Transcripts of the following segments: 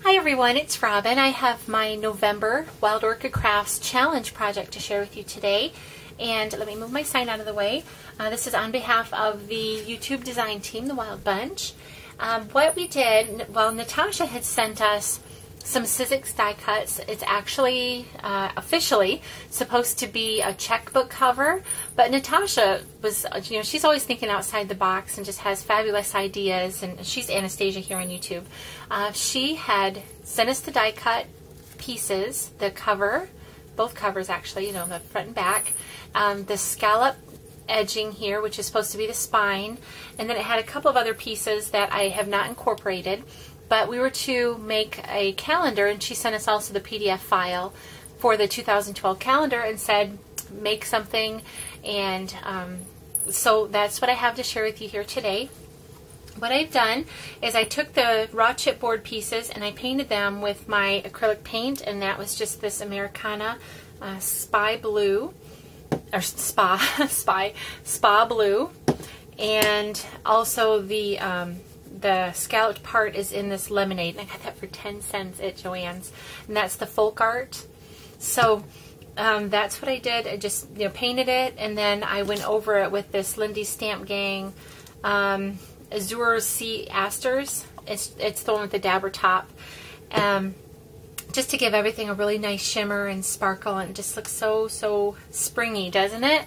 Hi everyone, it's Robin. I have my November Wild Orchid Crafts Challenge project to share with you today. And let me move my sign out of the way. This is on behalf of the YouTube design team, the Wild Bunch. What we did, well, Natasha had sent us some Sizzix die cuts. It's actually officially supposed to be a checkbook cover, but Natasha was, she's always thinking outside the box and just has fabulous ideas, and she's Anastasia here on YouTube. She had sent us the die cut pieces, the cover, both covers actually, the front and back, the scallop edging here, which is supposed to be the spine, and then it had a couple of other pieces that I have not incorporated. But we were to make a calendar, and she sent us also the PDF file for the 2012 calendar and said, make something. And so that's what I have to share with you here today. What I've done is I took the raw chipboard pieces and I painted them with my acrylic paint, and that was just this Americana Spy Blue, or Spa Blue, and also the scalloped part is in this lemonade, and I got that for 10 cents at Joann's, and that's the folk art. So that's what I did. I just painted it, and then I went over it with this Lindy Stamp Gang Azure Sea Asters. It's the one with the dabber top, just to give everything a really nice shimmer and sparkle, and it just looks so springy, doesn't it?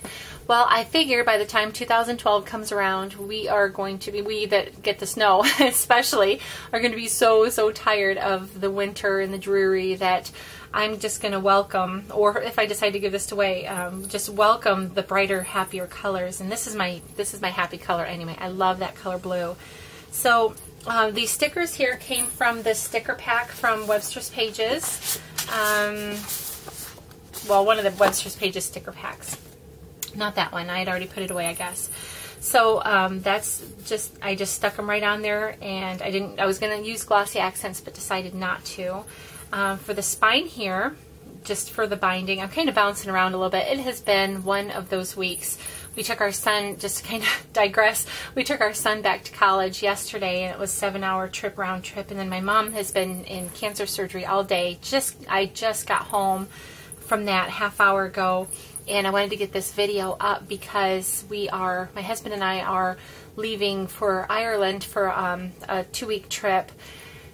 Well, I figure by the time 2012 comes around, we that get the snow especially, are going to be so tired of the winter and the dreary that I'm just going to welcome, or if I decide to give this away, just welcome the brighter, happier colors. And this is my happy color anyway. I love that color blue. So these stickers here came from the sticker pack from Webster's Pages. Well, one of the Webster's Pages sticker packs. Not that one. I had already put it away, I guess. So I just stuck them right on there, and I was going to use glossy accents, but decided not to. For the spine here, just for the binding, I'm kind of bouncing around a little bit. It has been one of those weeks. We took our son, just to kind of digress, we took our son back to college yesterday, and it was a 7-hour trip, round trip, and then my mom has been in cancer surgery all day. I just got home from that half hour ago, and I wanted to get this video up because my husband and I are leaving for Ireland for a 2-week trip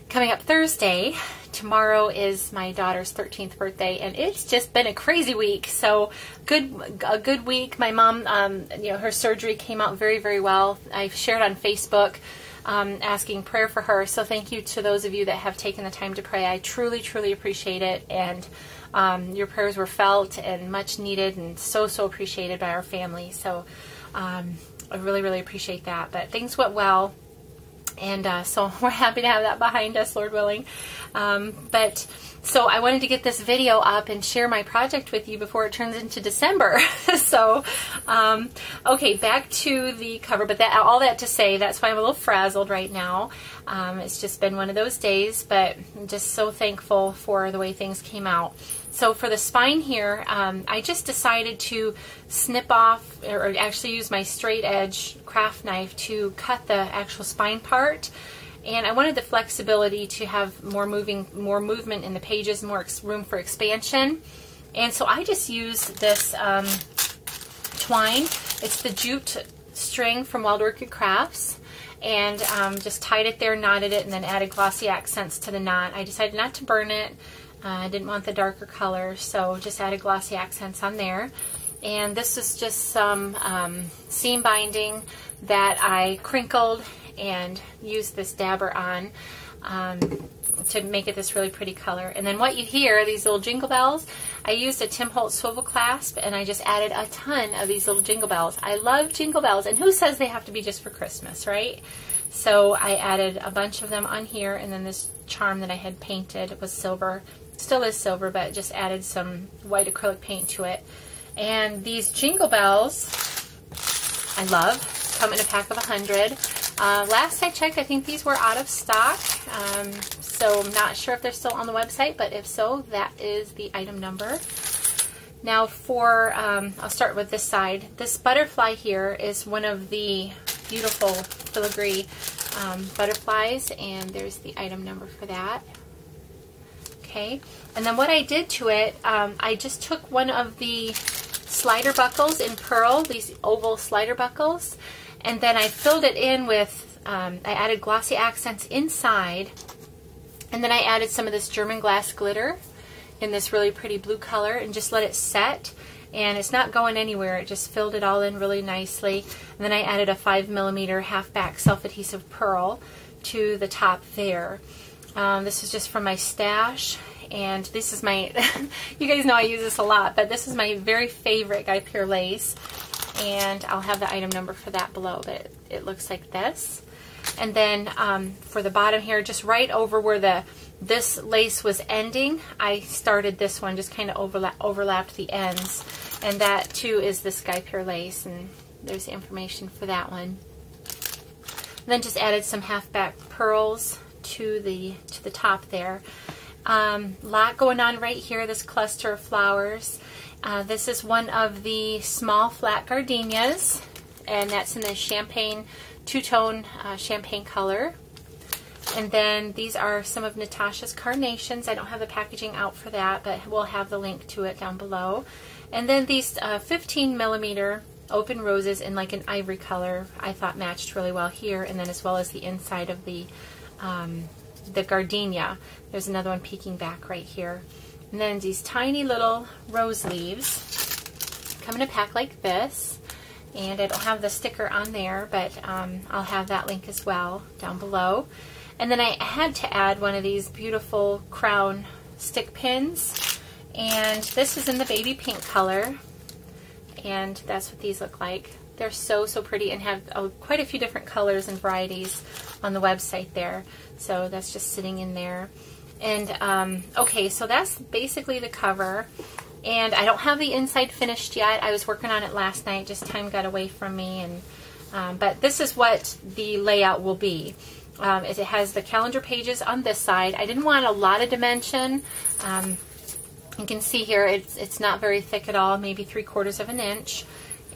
coming up Thursday. Tomorrow is my daughter's 13th birthday, and it's just been a crazy week. So a good week. My mom, her surgery came out very well. I've shared on Facebook asking prayer for her. So thank you to those of you that have taken the time to pray. I truly appreciate it, and your prayers were felt and much needed, and so appreciated by our family. So I really appreciate that. But things went well. And so we're happy to have that behind us, Lord willing. So I wanted to get this video up and share my project with you before it turns into December. So, okay, back to the cover. But all that to say, that's why I'm a little frazzled right now. It's just been one of those days, but I'm just so thankful for the way things came out. So for the spine here, I just decided to snip off, or actually use my straight edge craft knife to cut the actual spine part. And I wanted the flexibility to have more movement in the pages, more room for expansion. And so I just used this twine. It's the jute string from Wild Orchid Crafts. And just tied it there, knotted it, and then added glossy accents to the knot. I decided not to burn it. I didn't want the darker color, so just added glossy accents on there. And this is just some seam binding that I crinkled and used this dabber on to make it this really pretty color. And then what you hear, these little jingle bells, I used a Tim Holtz swivel clasp, and I just added a ton of these little jingle bells. I love jingle bells, and who says they have to be just for Christmas, right? So I added a bunch of them on here, and then this charm that I had painted was silver. Still is silver, but just added some white acrylic paint to it. And these jingle bells, I love, come in a pack of 100. Last I checked, I think these were out of stock, so I'm not sure if they're still on the website, but if so, that is the item number. Now for, I'll start with this side. This butterfly here is one of the beautiful filigree butterflies, and there's the item number for that. Okay, and then what I did to it, I just took one of the slider buckles in pearl, these oval slider buckles, and then I filled it in with, I added glossy accents inside, and then I added some of this German glass glitter in this really pretty blue color and just let it set. And it's not going anywhere, it just filled it all in really nicely. And then I added a 5mm half-back self-adhesive pearl to the top there. This is just from my stash, and this is my, you guys know I use this a lot, but this is my very favorite Guy Peer lace, and I'll have the item number for that below, but it looks like this. And then for the bottom here, just right over where this lace was ending, I started this one, just kind of overlapped the ends, and that too is this Guy Peer lace, and there's the information for that one. And then just added some half-back pearls to the top there. Lot going on right here, this cluster of flowers. This is one of the small flat gardenias, and that's in the champagne, two-tone champagne color. And then these are some of Natasha's carnations. I don't have the packaging out for that, but we'll have the link to it down below. And then these 15mm open roses in like an ivory color I thought matched really well here, and then as well as the inside of the gardenia. There's another one peeking back right here. And then these tiny little rose leaves come in a pack like this. And I don't have the sticker on there, but I'll have that link as well down below. And then I had to add one of these beautiful crown stick pins. And this is in the baby pink color. And that's what these look like. They're so, so pretty and have quite a few different colors and varieties on the website there. So that's just sitting in there. And okay, so that's basically the cover. And I don't have the inside finished yet. I was working on it last night, just time got away from me. And but this is what the layout will be. It has the calendar pages on this side. I didn't want a lot of dimension. You can see here it's not very thick at all, maybe 3/4 of an inch.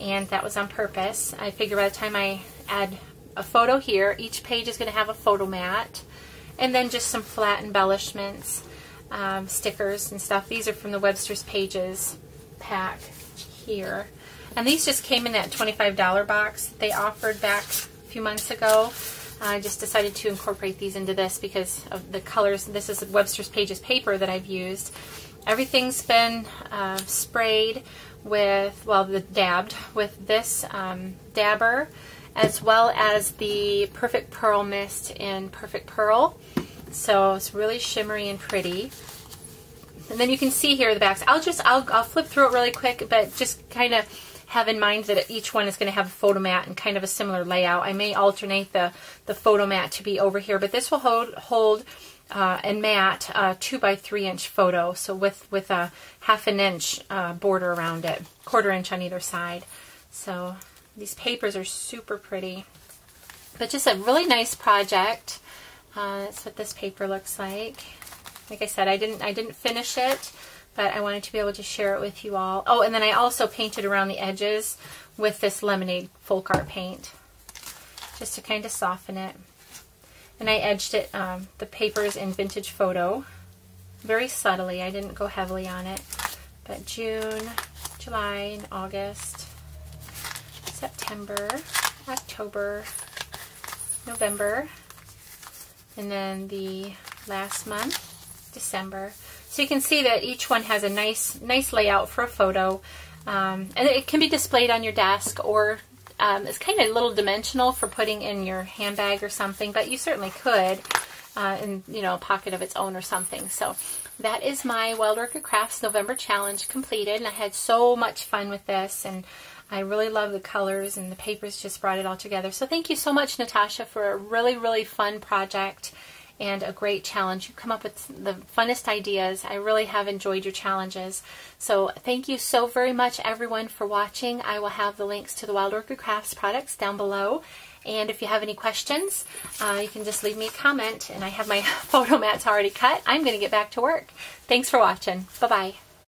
And that was on purpose. I figure by the time I add a photo here, each page is going to have a photo mat. And then just some flat embellishments, stickers and stuff. These are from the Webster's Pages pack here. And these just came in that $25 box that they offered back a few months ago. I just decided to incorporate these into this because of the colors. This is Webster's Pages paper that I've used. Everything's been sprayed with, well, dabbed with this dabber, as well as the Perfect Pearl Mist in Perfect Pearl. So it's really shimmery and pretty. And then you can see here the backs. I'll flip through it really quick, but just kind of have in mind that each one is going to have a photo mat and kind of a similar layout. I may alternate the photo mat to be over here, but this will hold and mat a 2x3 inch photo, so with a 1/2 inch border around it, 1/4 inch on either side. So these papers are super pretty, but just a really nice project. That's what this paper looks like. Like I said, I didn't finish it, but I wanted to be able to share it with you all. Oh, and then I also painted around the edges with this lemonade folk art paint, just to kind of soften it. And I edged it, the papers in Vintage Photo, very subtly. I didn't go heavily on it. But June, July, and August, September, October, November, and then the last month, December. So you can see that each one has a nice layout for a photo, and it can be displayed on your desk, or it's kind of a little dimensional for putting in your handbag or something, but you certainly could in, you know, a pocket of its own or something. So that is my Wild Orchid Crafts November challenge completed, and I had so much fun with this, and I really love the colors, and the papers just brought it all together. So thank you so much, Natasha, for a really, really fun project and a great challenge. You come up with the funnest ideas. I really have enjoyed your challenges. So thank you so very much, everyone, for watching. I will have the links to the Wild Orchid Crafts products down below. And if you have any questions, you can just leave me a comment. And I have my photo mats already cut. I'm going to get back to work. Thanks for watching. Bye-bye.